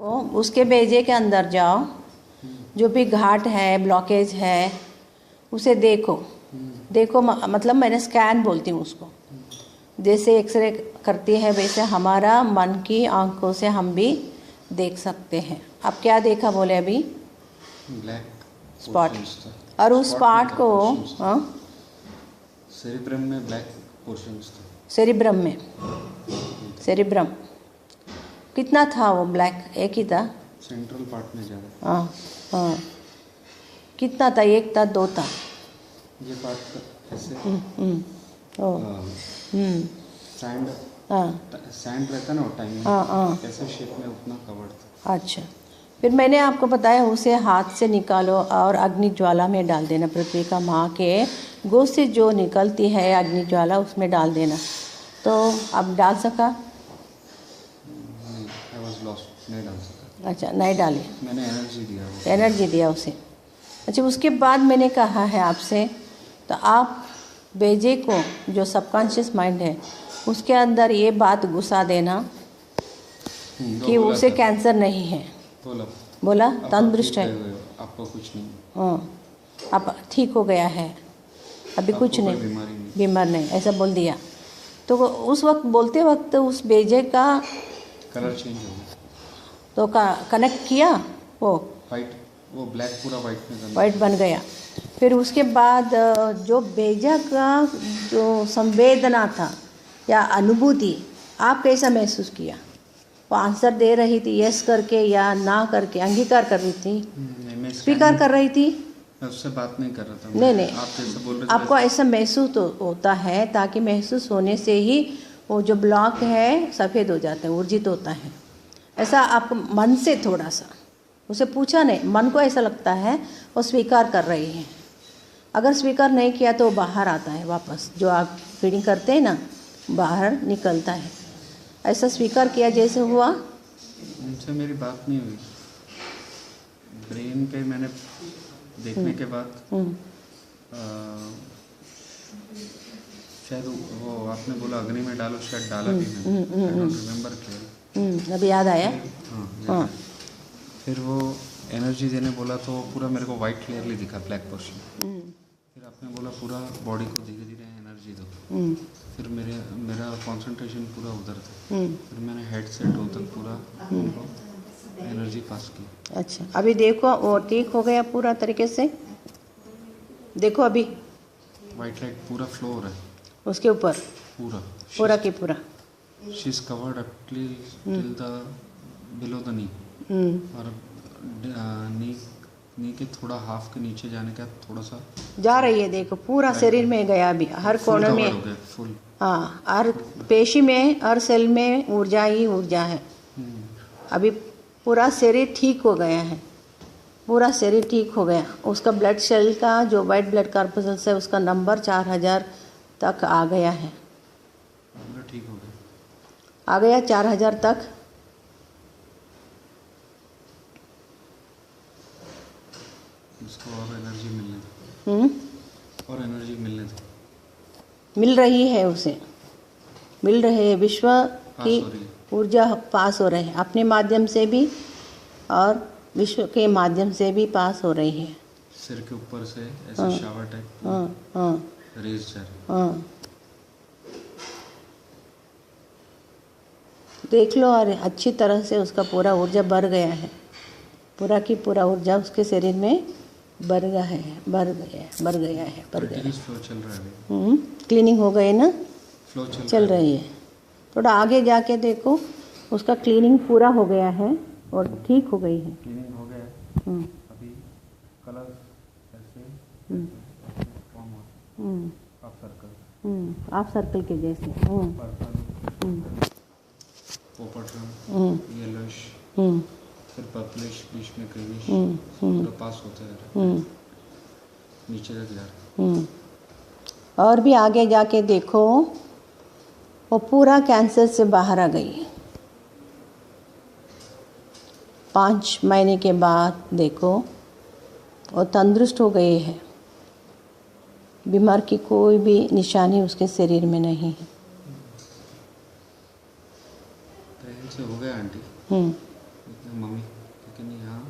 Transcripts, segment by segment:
तो उसके बेजे के अंदर जाओ, जो भी घाट है, ब्लॉकेज है, उसे देखो। देखो मतलब मैंने स्कैन बोलती हूँ उसको। जैसे एक्सरे करती है वैसे हमारा मन की आंखों से हम भी देख सकते हैं। अब क्या देखा बोले अभी? Black spot. और उस स्पॉट को सेरिब्रम में ब्लैक पोर्शंस थे। सेरिब्रम में, सेरिब्रम कितना था वो? ब्लैक एक ही था? सेंट्रल पार्ट में ज़्यादा। हाँ हाँ। कितना था? एक था, दो था? ये पार्ट ऐसे सैंड, सैंड रहता ना वो टाइम में, ऐसे शेप में उतना कवर्ड था। अच्छा, फिर मैंने आपको बताया उसे हाथ से निकालो और अग्नि ज्वाला में डाल देना। पृथ्वी का माँ के गोद से जो निकलती है अग्नि ज्वाला, उसमें डाल देना। तो अब डाल सका? नहीं, आई वाज लॉस्ट, नहीं डाल सका। अच्छा, नहीं डाली। मैंने एनर्जी दिया, एनर्जी दिया उसे। अच्छा, उसके बाद मैंने कहा है आपसे, तो आप बेजे को, जो सबकॉन्शियस माइंड है, उसके अंदर ये बात घुसा देना कि उसे कैंसर नहीं है। बोला तंदुरुस्त है, आपको कुछ नहीं। हाँ, अब ठीक हो गया है, अभी कुछ नहीं, बीमार नहीं, ऐसा बोल दिया। तो उस वक्त बोलते वक्त उस बेजे का कलर चेंज हो गया। तो कनेक्ट किया, वो वाइट, वो ब्लैक पूरा वाइट बन गया। फिर उसके बाद जो बेजा का जो संवेदना था या अनुभूति, आप कैसा महसूस किया? वो आंसर दे रही थी यस करके या ना करके, अंगीकार कर रही थी, स्वीकार कर रही थी? मैं उससे बात नहीं कर रहा था। नहीं, आप जैसे बोल रहे थे, आपको ऐसा महसूस तो होता है, ताकि महसूस होने से ही वो जो ब्लॉक है सफ़ेद हो जाता है, ऊर्जित होता है। ऐसा आपको मन से थोड़ा सा, उसे पूछा नहीं, मन को ऐसा लगता है वो स्वीकार कर रही है। अगर स्वीकार नहीं किया तो बाहर आता है वापस, जो आप फीडिंग करते हैं ना, बाहर निकलता है। ऐसा स्वीकार किया जैसे हुआ? उनसे मेरी बात नहीं हुई। ब्रेन पे मैंने देखने के बाद शायद वो आपने बोला अग्नि में डालो, शायद डाला भी मैंने, रिमेम्बर किया। अभी याद आया? हाँ। फिर वो एनर्जी देने बोला तो पूरा मेरे को वाइट क्लियरली दिखा, ब्लैक पोर्शन। फिर आपने बोला पूरा बॉडी को धीरे धीरे एनर्जी दो। फिर मेरा कंसंट्रेशन पूरा उधर था। फिर मैंने हेड से टो तक पूरा एनर्जी पास की। अच्छा, अभी देखो वो ठीक हो गया पूरा तरीके से? देखो अभी वाइट लाइट पूरा फ्लो हो रहा है उसके ऊपर, पूरा की पूरा। She is covered up till the below the knee. और नी के थोड़ा हाफ के नीचे जाने का थोड़ा सा जा रही है। देखो पूरा शरीर में गया अभी, हर कोने में, हाँ, हर पेशी में, हर सेल में ऊर्जा ही ऊर्जा है। अभी पूरा शरीर ठीक हो गया है, पूरा शरीर ठीक हो गया। उसका ब्लड सेल का जो वाइट ब्लड कॉर्पस्कल्स है उसका नंबर 4000 तक आ गया है। ठीक हो गया, आ गया 4000 तक। उसको और एनर्जी मिलने दो, और एनर्जी मिलने दो। मिल रही है उसे, मिल रहे है। विश्व की ऊर्जा पास हो रही है, अपने माध्यम से भी और विश्व के माध्यम से भी पास हो रही है। सिर के ऊपर से ऐसे शावर टाइप रेज जा रही है। देख लो, और अच्छी तरह से उसका पूरा ऊर्जा भर गया है, पूरा की पूरा ऊर्जा उसके शरीर में भर गया है, भर गया है। फ्लो चल रहा है। क्लीनिंग हो गई ना, फ्लो चल रही है। थोड़ा आगे जाके देखो, उसका क्लीनिंग पूरा हो गया है और ठीक हो गई है। क्लीनिंग हो गया है। अभी कलर ऐसे फॉर्म हो, हाफ सर्कल के जैसे, पोपट रंग, येलोइश, फिर पर्पलिश, बीच में ग्रीनिश, पूरा पास होता है, नीचे तक जा रहा है। और भी आगे जाके देखो, वो पूरा कैंसर से बाहर आ गई। 5 महीने के बाद देखो वो तंदुरुस्त हो गई है, बीमार की कोई भी निशानी उसके शरीर में नहीं है। से हो गया आंटी, मम्मी, लेकिन यहाँ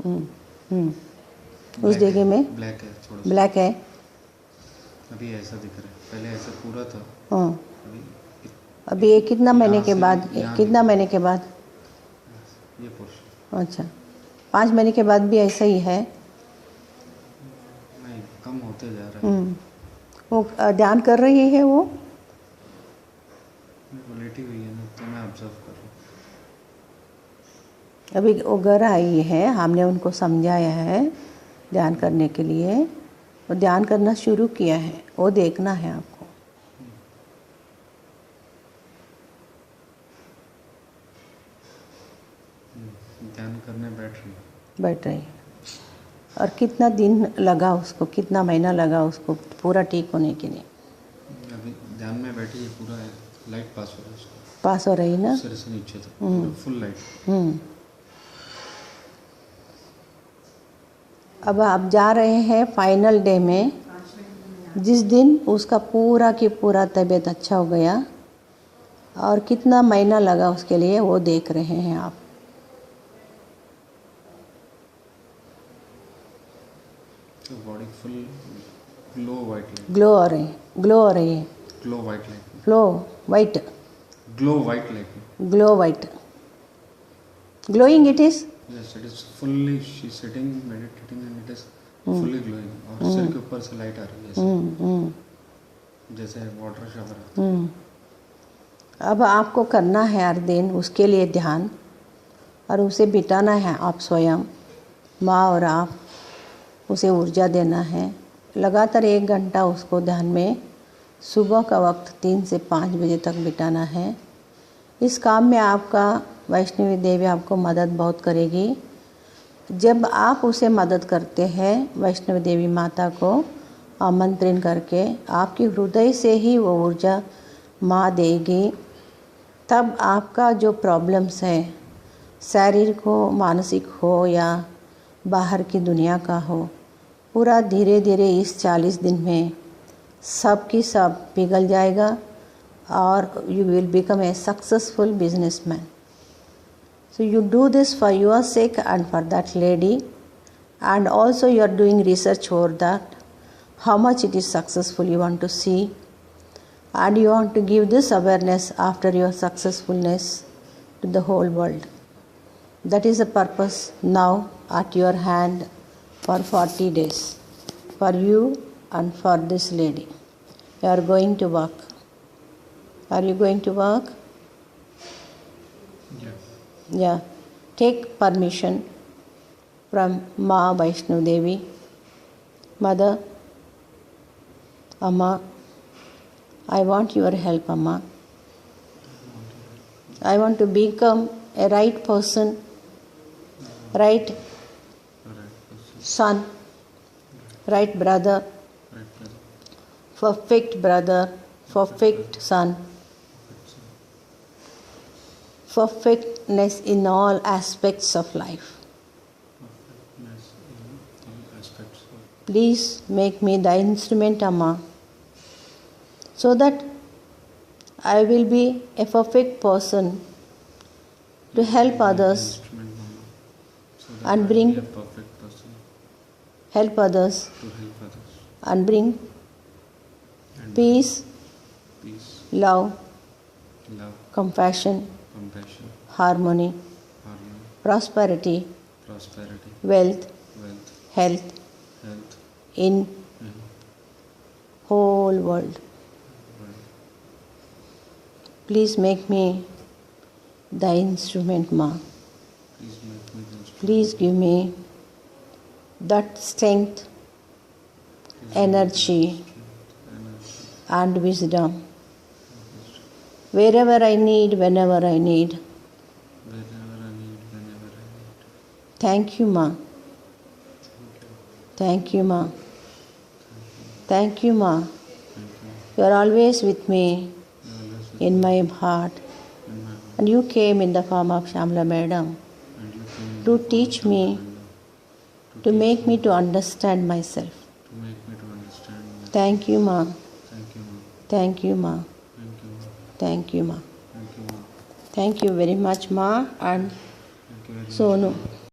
हम्म, उस जगह में ब्लैक है थोड़ा सा। ब्लैक है। अभी ऐसा दिख रहा है, पहले ऐसा पूरा था, हाँ, अभी अभी ये कितना महीने यहाँ के से बाद, यहाँ कितना दिख महीने के बाद? ये पोर्शन अच्छा, 5 महीने के बाद भी ऐसा ही है। नहीं, कम होते जा रहा है। वो ध्यान कर रही है वो? वो लेटी हुई है ना, तो मैं ऑब्जर्व कर रहा हूँ। अभी वो घर आई है, हमने उनको समझाया है ध्यान करने के लिए, वो ध्यान करना शुरू किया है, वो देखना है आपको। ध्यान करने बैठ रही है। और कितना दिन लगा उसको, कितना महीना लगा उसको पूरा ठीक होने के लिए? अभी ध्यान में बैठी है, पूरा लाइट पास हो रहा है उसको, पास हो रही ना? सिर से नीचे तक पूरा फुल लाइट। अब आप जा रहे हैं फाइनल डे में, जिस दिन उसका पूरा की पूरा तबीयत अच्छा हो गया, और कितना महीना लगा उसके लिए वो देख रहे हैं आप। तो body full glow white light, glow हो रही है, ग्लो हो रही है, glow white light, flow white, glow white light. Glow white, glowing it is। Yes, it is fully, she is sitting meditating and it is fully glowing, और सिर के ऊपर से लाइट आ रही है ऐसे, जैसे वाटर शावर। अब आपको करना है हर दिन उसके लिए ध्यान, और उसे बिताना है आप स्वयं, माँ और आप, उसे ऊर्जा देना है। लगातार 1 घंटा उसको ध्यान में सुबह का वक्त 3 से 5 बजे तक बिताना है। इस काम में आपका वैष्णवी देवी आपको मदद बहुत करेगी। जब आप उसे मदद करते हैं, वैष्णवी देवी माता को आमंत्रण करके, आपके हृदय से ही वो ऊर्जा माँ देगी। तब आपका जो प्रॉब्लम्स है, शारीरिक हो, मानसिक हो या बाहर की दुनिया का हो, पूरा धीरे धीरे इस 40 दिन में सब की सब पिघल जाएगा, और you will become a successful businessman. So you do this for your sake and for that lady, and also you are doing research over that, how much it is successful you want to see, and you want to give this awareness after your successfulness to the whole world. That is the purpose now at your hand for 40 days, for you and for this lady. You are going to work. Are you going to work? Yeah. Take permission from Ma Vaishnav Devi. Mother, Amma, I want your help, Amma. I want to become a right person, right son, right brother, perfect brother, perfect son, perfectness in all aspects of life. Please make me the instrument, Amma, so that I will be a perfect person to help others and bring help others and bring peace, love, compassion, harmony, prosperity, wealth, health in whole world. Please make me the instrument, Ma. Please give me that strength, energy and wisdom wherever I need, whenever I need. Thank you, Ma. Thank you, Ma. Thank you, Ma. You are always with me in my heart. And you came in the form of Shamla Madam to teach me, to make me to understand myself. Thank you, Ma. Thank you, Ma. Thank you, Ma. Thank you very much, Ma and Thank you very much. Sonu.